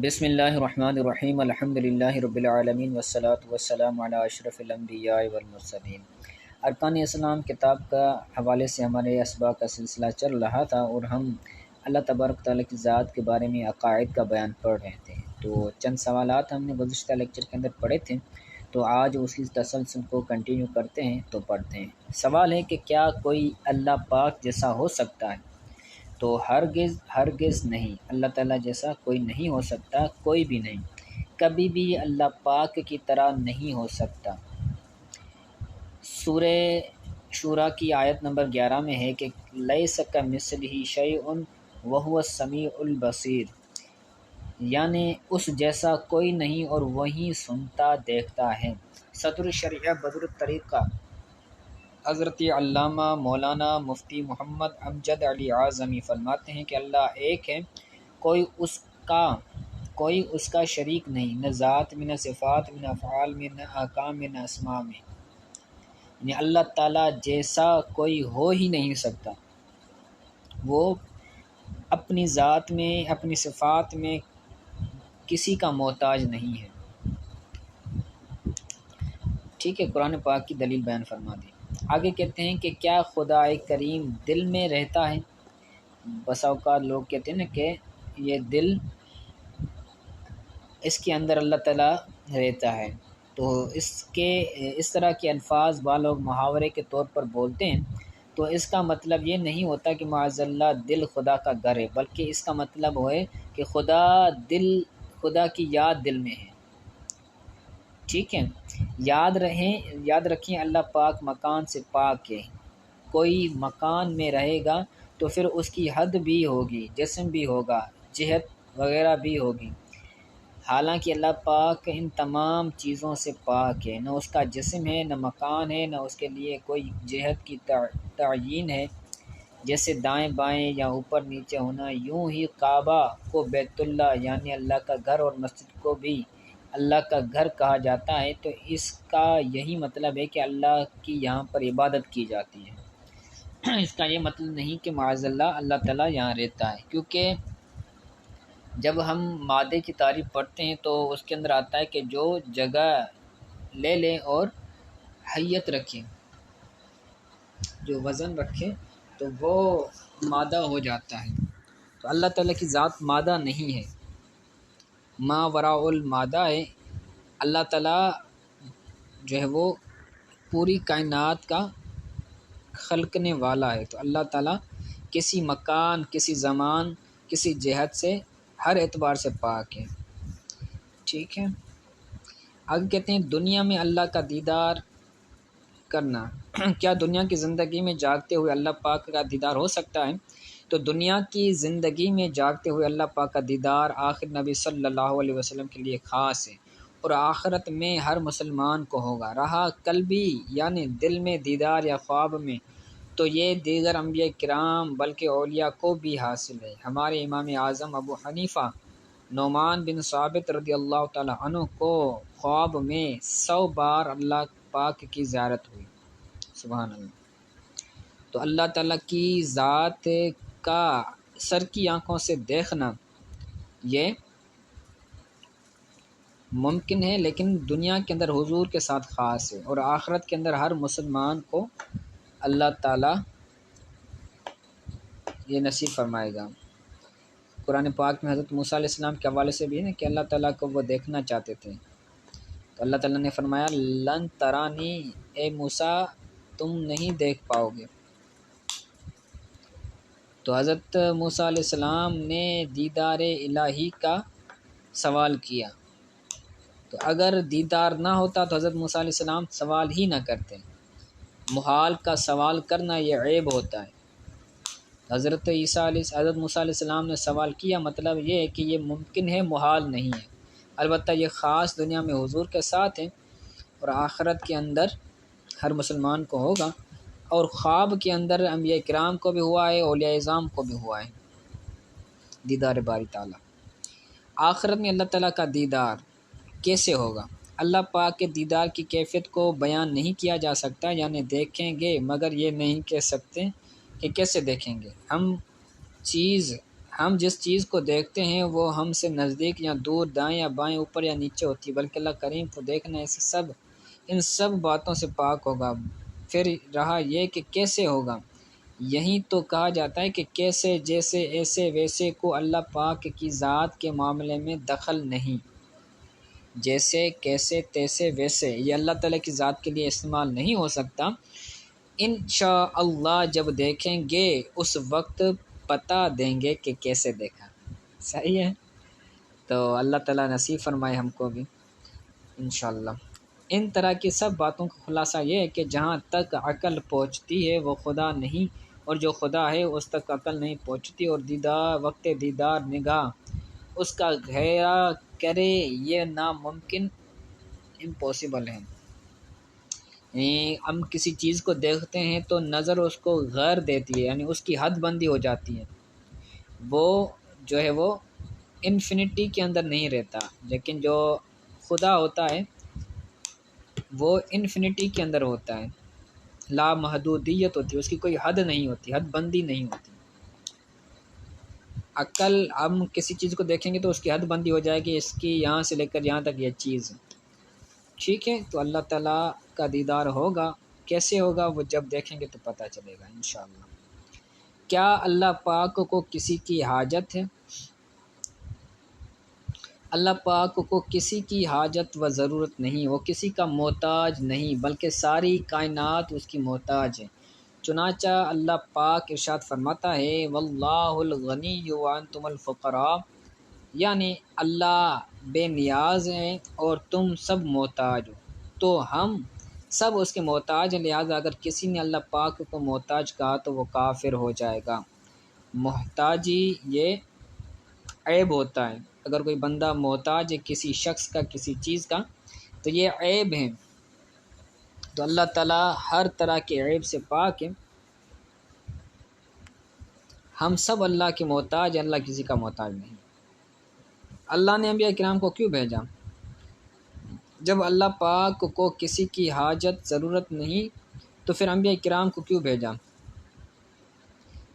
بسم اللہ الرحمن الرحیم الحمد للہ رب العالمین والصلاة والسلام علی اشرف الانبیاء والمرسلین۔ ارکان اسلام کتاب کا حوالے سے ہمارے اسباق کا سلسلہ چل رہا تھا اور ہم اللہ تبارک تعالیٰ کی ذات کے بارے میں عقائد کا بیان پڑھ رہے تھے۔ تو چند سوالات ہم نے گزشتہ لیکچر کے اندر پڑھے تھے، تو آج اسی تسلسل کو کنٹینیو کرتے ہیں تو پڑھتے ہیں۔ سوال ہے کہ کیا کوئی اللہ پاک جیسا ہو سکتا ہے؟ تو ہرگز نہیں، اللہ تعالیٰ جیسا کوئی نہیں ہو سکتا، کوئی بھی نہیں، کبھی بھی اللہ پاک کی طرح نہیں ہو سکتا۔ سورہ شورى کی آیت نمبر 11 میں ہے کہ لیس کمثلہ شیء وہو السمیع البصیر، یعنی اس جیسا کوئی نہیں اور وہی سنتا دیکھتا ہے۔ صدر الشریعہ بدر الطریقہ حضرت علامہ مولانا مفتی محمد امجد علی اعظمی فرماتے ہیں کہ اللہ ایک ہے، کوئی اس کا شریک نہیں، نہ ذات میں، نہ صفات میں، نہ افعال میں، نہ احکام میں، نہ اسماء میں، یعنی اللہ تعالیٰ جیسا کوئی ہو ہی نہیں سکتا۔ وہ اپنی ذات میں، اپنی صفات میں کسی کا محتاج نہیں ہے۔ ٹھیک ہے، قرآن پاک کی دلیل بیان فرما دی۔ آگے کہتے ہیں کہ کیا خدا کریم دل میں رہتا ہے؟ بسا اوقات لوگ کہتے ہیں نا کہ یہ دل، اس کے اندر اللہ تعالیٰ رہتا ہے، تو اس طرح کے الفاظ بعض لوگ محاورے کے طور پر بولتے ہیں، تو اس کا مطلب یہ نہیں ہوتا کہ معاذ اللہ دل خدا کا گھر ہے، بلکہ اس کا مطلب ہے کہ خدا کی یاد دل میں ہے۔ ٹھیک ہے، یاد رکھیں اللہ پاک مکان سے پاک ہے۔ کوئی مکان میں رہے گا تو پھر اس کی حد بھی ہوگی، جسم بھی ہوگا، جہت وغیرہ بھی ہوگی، حالانکہ اللہ پاک ان تمام چیزوں سے پاک ہے، نہ اس کا جسم ہے، نہ مکان ہے، نہ اس کے لیے کوئی جہت کی تعیین ہے، جیسے دائیں بائیں یا اوپر نیچے ہونا۔ یوں ہی کعبہ کو بیت اللہ یعنی اللہ کا گھر اور مسجد کو بھی اللہ کا گھر کہا جاتا ہے، تو اس کا یہی مطلب ہے کہ اللہ کی یہاں پر عبادت کی جاتی ہے۔ اس کا یہ مطلب نہیں کہ معاذ اللہ تعالیٰ یہاں رہتا ہے، کیونکہ جب ہم مادے کی تعریف پڑھتے ہیں تو اس کے اندر آتا ہے کہ جو جگہ لے لیں اور حیت رکھیں، جو وزن رکھیں تو وہ مادہ ہو جاتا ہے۔ تو اللہ تعالیٰ کی ذات مادہ نہیں ہے، ما وراء المادہ ہے۔ اللہ تعالیٰ جو ہے وہ پوری کائنات کا خلقنے والا ہے، تو اللہ تعالیٰ کسی مکان، کسی زمان، کسی جہت سے ہر اعتبار سے پاک ہے۔ ٹھیک ہے، آگے کہتے ہیں دنیا میں اللہ کا دیدار کرنا۔ کیا دنیا کی زندگی میں جاگتے ہوئے اللہ پاک کا دیدار ہو سکتا ہے؟ تو دنیا کی زندگی میں جاگتے ہوئے اللہ پاک کا دیدار آخر نبی صلی اللہ علیہ وسلم کے لیے خاص ہے، اور آخرت میں ہر مسلمان کو ہوگا۔ رہا قلبی یعنی دل میں دیدار یا خواب میں، تو یہ دیگر انبیاء کرام بلکہ اولیاء کو بھی حاصل ہے۔ ہمارے امام اعظم ابو حنیفہ نعمان بن ثابت رضی اللہ تعالی عنہ کو خواب میں 100 بار اللہ پاک کی زیارت ہوئی۔ سبحان اللہ۔ تو اللہ تعالیٰ کی ذات کا سر کی آنکھوں سے دیکھنا یہ ممکن ہے، لیکن دنیا کے اندر حضور کے ساتھ خاص ہے، اور آخرت کے اندر ہر مسلمان کو اللہ تعالیٰ یہ نصیب فرمائے گا۔ قرآن پاک میں حضرت موسیٰ علیہ السلام کے حوالے سے بھی ہے کہ اللہ تعالیٰ کو وہ دیکھنا چاہتے تھے، تو اللہ تعالیٰ نے فرمایا لن ترانی، اے موسیٰ تم نہیں دیکھ پاؤ گے۔ تو حضرت موسیٰ علیہ السلام نے دیدار الہی کا سوال کیا، تو اگر دیدار نہ ہوتا تو حضرت موسیٰ علیہ السلام سوال ہی نہ کرتے۔ محال کا سوال کرنا یہ عیب ہوتا ہے۔ حضرت موسیٰ علیہ السلام نے سوال کیا، مطلب یہ ہے کہ یہ ممکن ہے، محال نہیں ہے۔ البتہ یہ خاص دنیا میں حضور کے ساتھ ہے، اور آخرت کے اندر ہر مسلمان کو ہوگا، اور خواب کے اندر انبیاء کرام کو بھی ہوا ہے، اولیاء اعظام کو بھی ہوا ہے دیدار باری تعالیٰ۔ آخرت میں اللہ تعالیٰ کا دیدار کیسے ہوگا؟ اللہ پاک کے دیدار کی کیفیت کو بیان نہیں کیا جا سکتا، یعنی دیکھیں گے، مگر یہ نہیں کہہ سکتے کہ کیسے دیکھیں گے۔ ہم جس چیز کو دیکھتے ہیں وہ ہم سے نزدیک یا دور، دائیں یا بائیں، اوپر یا نیچے ہوتی ہے، بلکہ اللہ کریم تو دیکھنا ان سب باتوں سے پاک ہوگا۔ پھر رہا یہ کہ کیسے ہوگا، یہیں تو کہا جاتا ہے کہ کیسے، جیسے، ایسے، ویسے کو اللہ پاک کی ذات کے معاملے میں دخل نہیں۔ جیسے، کیسے، تیسے، ویسے یہ اللہ تعالیٰ کی ذات کے لیے استعمال نہیں ہو سکتا۔ انشاءاللہ جب دیکھیں گے اس وقت بتا دیں گے کہ کیسے دیکھا۔ صحیح ہے، تو اللہ تعالیٰ نصیب فرمائے ہم کو بھی انشاءاللہ۔ ان طرح کی سب باتوں کا خلاصہ یہ ہے کہ جہاں تک عقل پہنچتی ہے وہ خدا نہیں، اور جو خدا ہے اس تک عقل نہیں پہنچتی، اور وقت دیدار نگاہ اس کا گھیرا کرے یہ ناممکن، امپاسبل ہے۔ ہم کسی چیز کو دیکھتے ہیں تو نظر اس کو غیر دیتی ہے، یعنی اس کی حد بندی ہو جاتی ہے، وہ جو ہے وہ انفینٹی کے اندر نہیں رہتا، لیکن جو خدا ہوتا ہے وہ انفینٹی کے اندر ہوتا ہے، لا محدودیت ہوتی ہے، اس کی کوئی حد نہیں ہوتی، حد بندی نہیں ہوتی۔ عقل، ہم کسی چیز کو دیکھیں گے تو اس کی حد بندی ہو جائے گی، اس کی یہاں سے لے کر یہاں تک یہ چیز، ٹھیک ہے۔ تو اللہ تعالیٰ کا دیدار ہوگا، کیسے ہوگا وہ جب دیکھیں گے تو پتہ چلے گا انشاءاللہ۔ کیا اللہ پاک کو کسی کی حاجت ہے؟ اللہ پاک کو کسی کی حاجت و ضرورت نہیں، وہ کسی کا محتاج نہیں، بلکہ ساری کائنات اس کی محتاج ہے۔ چنانچہ اللہ پاک ارشاد فرماتا ہے واللہ الغنی وانتم الفقراء، یعنی اللہ بے نیاز ہیں اور تم سب محتاج ہو، تو ہم سب اس کے محتاج ہیں، لہٰذا اگر کسی نے اللہ پاک کو محتاج کہا تو وہ کافر ہو جائے گا۔ محتاجی یہ عیب ہوتا ہے، اگر کوئی بندہ محتاج ہے کسی شخص کا، کسی چیز کا، تو یہ عیب ہے، تو اللہ تعالیٰ ہر طرح کے عیب سے پاک ہے۔ ہم سب اللہ کے محتاج ہیں، اللہ کسی کا محتاج نہیں۔ اللہ نے انبیاء کرام کو کیوں بھیجا؟ جب اللہ پاک کو کسی کی حاجت ضرورت نہیں تو پھر انبیاء کرام کو کیوں بھیجا؟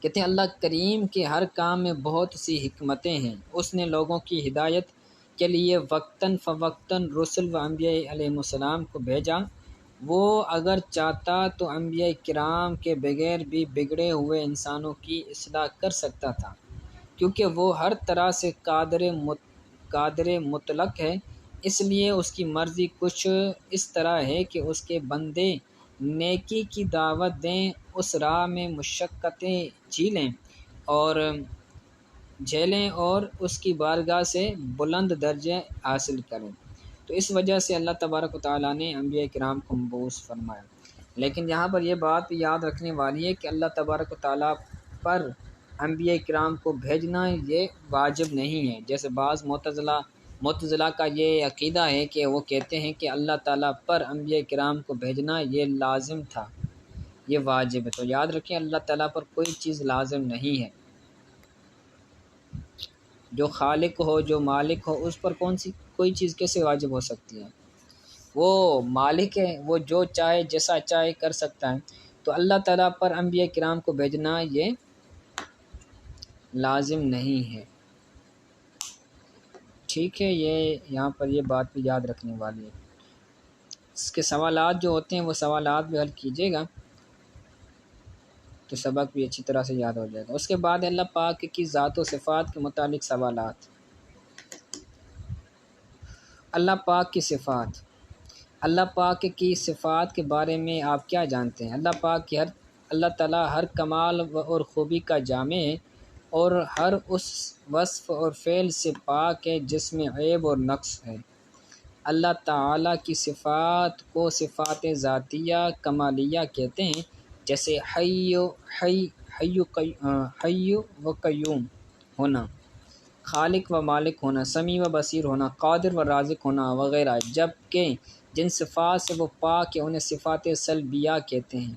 کہتے ہیں اللہ کریم کے ہر کام میں بہت سی حکمتیں ہیں، اس نے لوگوں کی ہدایت کے لیے وقتاً فوقتاً رسل و انبیاء علیہ السلام کو بھیجا۔ وہ اگر چاہتا تو انبیاء کرام کے بغیر بھی بگڑے ہوئے انسانوں کی اصلاح کر سکتا تھا، کیونکہ وہ ہر طرح سے قادر مطلق ہے، اس لیے اس کی مرضی کچھ اس طرح ہے کہ اس کے بندے نیکی کی دعوت دیں، اس راہ میں مشقتیں جھیلیں اور اس کی بارگاہ سے بلند درجے حاصل کریں۔ تو اس وجہ سے اللہ تبارک و تعالیٰ نے انبیاء کرام کو مبعوث فرمایا۔ لیکن یہاں پر یہ بات بھی یاد رکھنے والی ہے کہ اللہ تبارک و تعالیٰ پر انبیاء کرام کو بھیجنا یہ واجب نہیں ہے، جیسے بعض معتزلہ کا یہ عقیدہ ہے کہ وہ کہتے ہیں کہ اللہ تعالیٰ پر انبیاء کرام کو بھیجنا یہ لازم تھا، یہ واجب ہے۔ تو یاد رکھیں اللہ تعالیٰ پر کوئی چیز لازم نہیں ہے، جو خالق ہو، جو مالک ہو، اس پر کوئی چیز کیسے واجب ہو سکتی ہے؟ وہ مالک ہے، وہ جو چاہے جیسا چاہے کر سکتا ہے، تو اللہ تعالیٰ پر انبیاء کرام کو بھیجنا یہ لازم نہیں ہے، ٹھیک ہے۔ یہ یہاں پر یہ بات بھی یاد رکھنے والی ہے۔ اس کے سوالات جو ہوتے ہیں وہ سوالات بھی حل کیجیے گا تو سبق بھی اچھی طرح سے یاد ہو جائے گا۔ اس کے بعد اللہ پاک کی ذات و صفات کے متعلق سوالات۔ اللہ پاک کی صفات، اللہ پاک کی صفات کے بارے میں آپ کیا جانتے ہیں؟ اللہ تعالیٰ ہر کمال اور خوبی کا جامع ہے اور ہر اس وصف اور فعل سے پاک ہے جس میں عیب اور نقص ہے۔ اللہ تعالیٰ کی صفات کو صفات ذاتیہ کمالیہ کہتے ہیں، جیسے حی و قیوم ہونا، خالق و مالک ہونا، سمیع و بصیر ہونا، قادر و رازق ہونا وغیرہ، جبکہ جن صفات سے وہ پاک ہے انہیں صفات سلبیہ کہتے ہیں،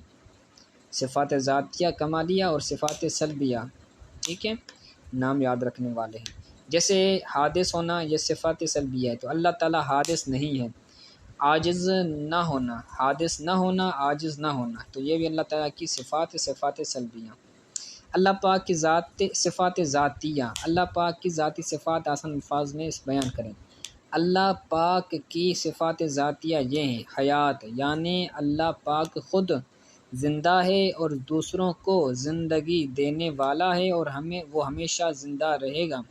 صفات ذاتیہ کمالیہ اور صفات سلبیہ، ٹھیک ہے، نام یاد رکھنے والے ہیں۔ جیسے حادث ہونا یہ صفات سلبیہ ہے، تو اللہ تعالیٰ حادث نہیں ہے۔ عاجز نہ ہونا، حادث نہ ہونا، عاجز نہ ہونا، تو یہ بھی اللہ تعالیٰ کی صفات سلبیہ۔ اللہ پاک کی صفات ذاتیہ، اللہ پاک کی ذاتی صفات آسان الفاظ میں اس بیان کریں۔ اللہ پاک کی صفات ذاتیہ یہ ہیں: حیات، یعنی اللہ پاک خود زندہ ہے اور دوسروں کو زندگی دینے والا ہے اور وہ ہمیشہ زندہ رہے گا،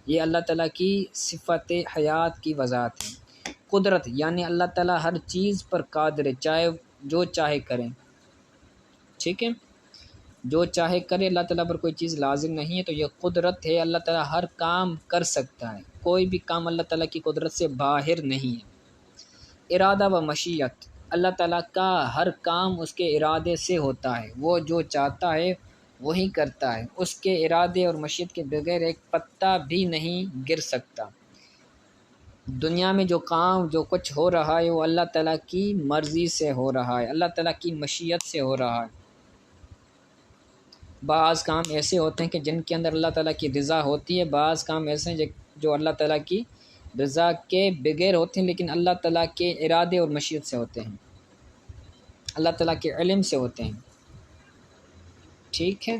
یہ اللہ تعالیٰ کی صفت حیات کی وضاحت ہے۔ قدرت، یعنی اللہ تعالیٰ ہر چیز پر قادر ہے، چاہے جو چاہے کریں، ٹھیک ہے، جو چاہے کرے، اللہ تعالیٰ پر کوئی چیز لازم نہیں ہے، تو یہ قدرت ہے، اللہ تعالیٰ ہر کام کر سکتا ہے، کوئی بھی کام اللہ تعالیٰ کی قدرت سے باہر نہیں ہے۔ ارادہ و مشیت، اللہ تعالیٰ کا ہر کام اس کے ارادے سے ہوتا ہے، وہ جو چاہتا ہے وہی کرتا ہے، اس کے ارادے اور مشیت کے بغیر ایک پتا بھی نہیں گر سکتا۔ دنیا میں جو کام جو کچھ ہو رہا ہے وہ اللہ تعالیٰ کی مرضی سے ہو رہا ہے، اللہ تعالیٰ کی مشیت سے ہو رہا ہے۔ بعض کام ایسے ہوتے ہیں کہ جن کے اندر اللہ تعالیٰ کی رضا ہوتی ہے، بعض کام ایسے ہیں جو اللہ تعالیٰ کی رضا کے بغیر ہوتے ہیں لیکن اللہ تعالیٰ کے ارادے اور مشیت سے ہوتے ہیں، اللہ تعالیٰ کے علم سے ہوتے ہیں، ٹھیک ہے۔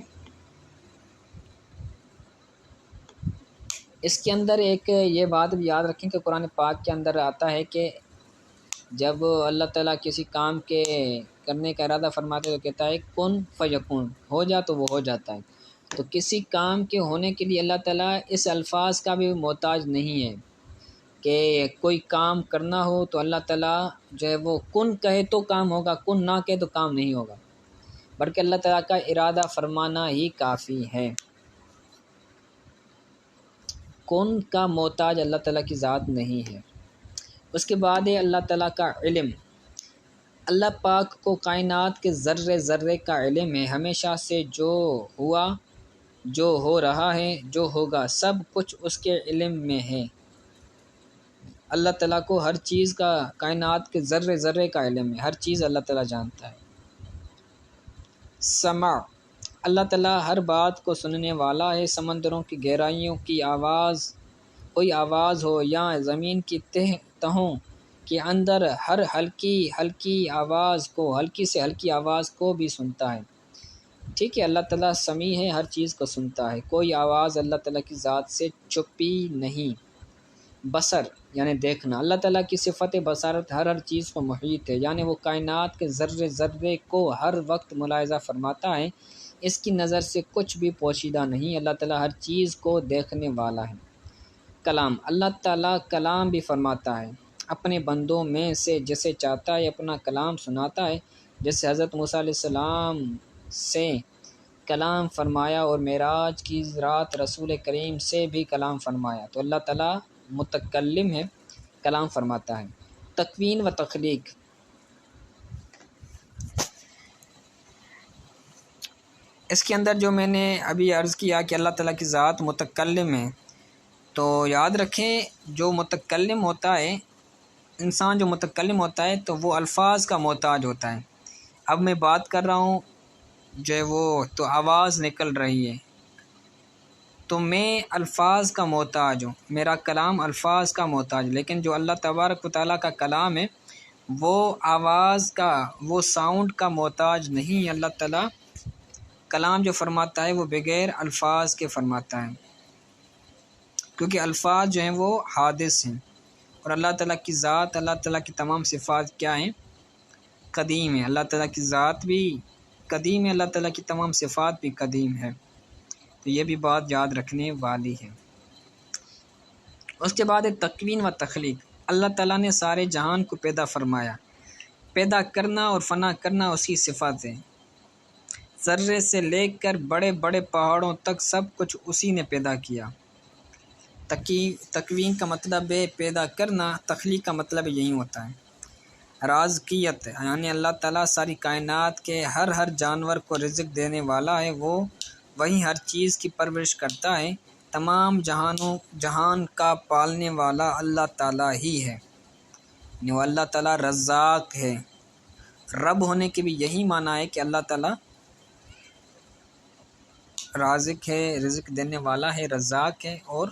اس کے اندر ایک یہ بات بھی یاد رکھیں کہ قرآن پاک کے اندر آتا ہے کہ جب اللہ تعالیٰ کسی کام کے کرنے کا ارادہ فرماتے تو کہتا ہے کن فیکون، ہو جا تو وہ ہو جاتا ہے۔ تو کسی کام کے ہونے کے لیے اللہ تعالیٰ اس الفاظ کا بھی محتاج نہیں ہے کہ کوئی کام کرنا ہو تو اللہ تعالیٰ جو ہے وہ کن کہے تو کام ہوگا، کن نہ کہے تو کام نہیں ہوگا، بلکہ اللہ تعالیٰ کا ارادہ فرمانا ہی کافی ہے۔ کن کا محتاج اللہ تعالیٰ کی ذات نہیں ہے۔ اس کے بعد ہے اللہ تعالیٰ کا علم۔ اللہ پاک کو کائنات کے ذرے ذرے کا علم ہے، ہمیشہ سے جو ہوا، جو ہو رہا ہے، جو ہوگا، سب کچھ اس کے علم میں ہے۔ اللہ تعالیٰ کو ہر چیز کا، کائنات کے ذرے ذرے کا علم ہے، ہر چیز اللہ تعالیٰ جانتا ہے۔ سمع، اللہ تعالیٰ ہر بات کو سننے والا ہے، سمندروں کی گہرائیوں کی آواز، کوئی آواز ہو یا زمین کی تہوں کے اندر ہر ہلکی آواز کو، ہلکی سے ہلکی آواز کو بھی سنتا ہے، ٹھیک ہے۔ اللہ تعالیٰ سمیع ہے، ہر چیز کو سنتا ہے، کوئی آواز اللہ تعالیٰ کی ذات سے چھپی نہیں۔ بصر، یعنی دیکھنا، اللہ تعالیٰ کی صفت بصارت ہر چیز کو محیط ہے، یعنی وہ کائنات کے ذرے ذرے کو ہر وقت ملاحظہ فرماتا ہے، اس کی نظر سے کچھ بھی پوشیدہ نہیں، اللہ تعالیٰ ہر چیز کو دیکھنے والا ہے۔ کلام، اللہ تعالیٰ کلام بھی فرماتا ہے، اپنے بندوں میں سے جسے چاہتا ہے اپنا کلام سناتا ہے، جیسے حضرت موسیٰ علیہ السلام سے کلام فرمایا اور معراج کی رات رسول کریم سے بھی کلام فرمایا، تو اللہ تعالیٰ متکلم ہے، کلام فرماتا ہے۔ تکوین و تخلیق، اس کے اندر جو میں نے ابھی عرض کیا کہ اللہ تعالیٰ کی ذات متکلم ہے، تو یاد رکھیں جو متکلم ہوتا ہے، انسان جو متکلم ہوتا ہے تو وہ الفاظ کا محتاج ہوتا ہے۔ اب میں بات کر رہا ہوں جو ہے وہ تو آواز نکل رہی ہے، تو میں الفاظ کا محتاج ہوں، میرا کلام الفاظ کا محتاج، لیکن جو اللہ تبارک و تعالیٰ کا کلام ہے وہ آواز کا، وہ ساؤنڈ کا محتاج نہیں۔ اللہ تعالیٰ کلام جو فرماتا ہے وہ بغیر الفاظ کے فرماتا ہے، کیونکہ الفاظ جو ہیں وہ حادث ہیں، اور اللہ تعالیٰ کی ذات، اللہ تعالیٰ کی تمام صفات کیا ہیں؟ قدیم ہے، اللہ تعالیٰ کی ذات بھی قدیم ہے، اللہ تعالیٰ کی تمام صفات بھی قدیم ہے، تو یہ بھی بات یاد رکھنے والی ہے۔ اس کے بعد ہے تکوین و تخلیق، اللہ تعالیٰ نے سارے جہان کو پیدا فرمایا، پیدا کرنا اور فنا کرنا اس کی صفات ہے، ذرے سے لے کر بڑے بڑے پہاڑوں تک سب کچھ اسی نے پیدا کیا۔ تکوین کا مطلب ہے پیدا کرنا، تخلیق کا مطلب یہی ہوتا ہے۔ رازقیت، یعنی اللہ تعالیٰ ساری کائنات کے ہر جانور کو رزق دینے والا ہے، وہی ہر چیز کی پرورش کرتا ہے، تمام جہان کا پالنے والا اللہ تعالیٰ ہی ہے، یعنی وہ اللہ تعالیٰ رزاق ہے۔ رب ہونے کے بھی یہی معنی ہے کہ اللہ تعالیٰ رازق ہے، رزق دینے والا ہے، رزاق ہے اور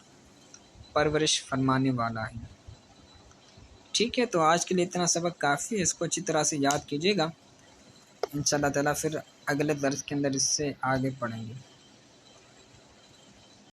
پرورش فرمانے والا ہے، ٹھیک ہے۔ تو آج کے لیے اتنا سبق کافی ہے، اس کو اچھی طرح سے یاد کیجیے گا، انشاءاللہ تعالیٰ پھر اگلے درس کے اندر اس سے آگے پڑھیں گے۔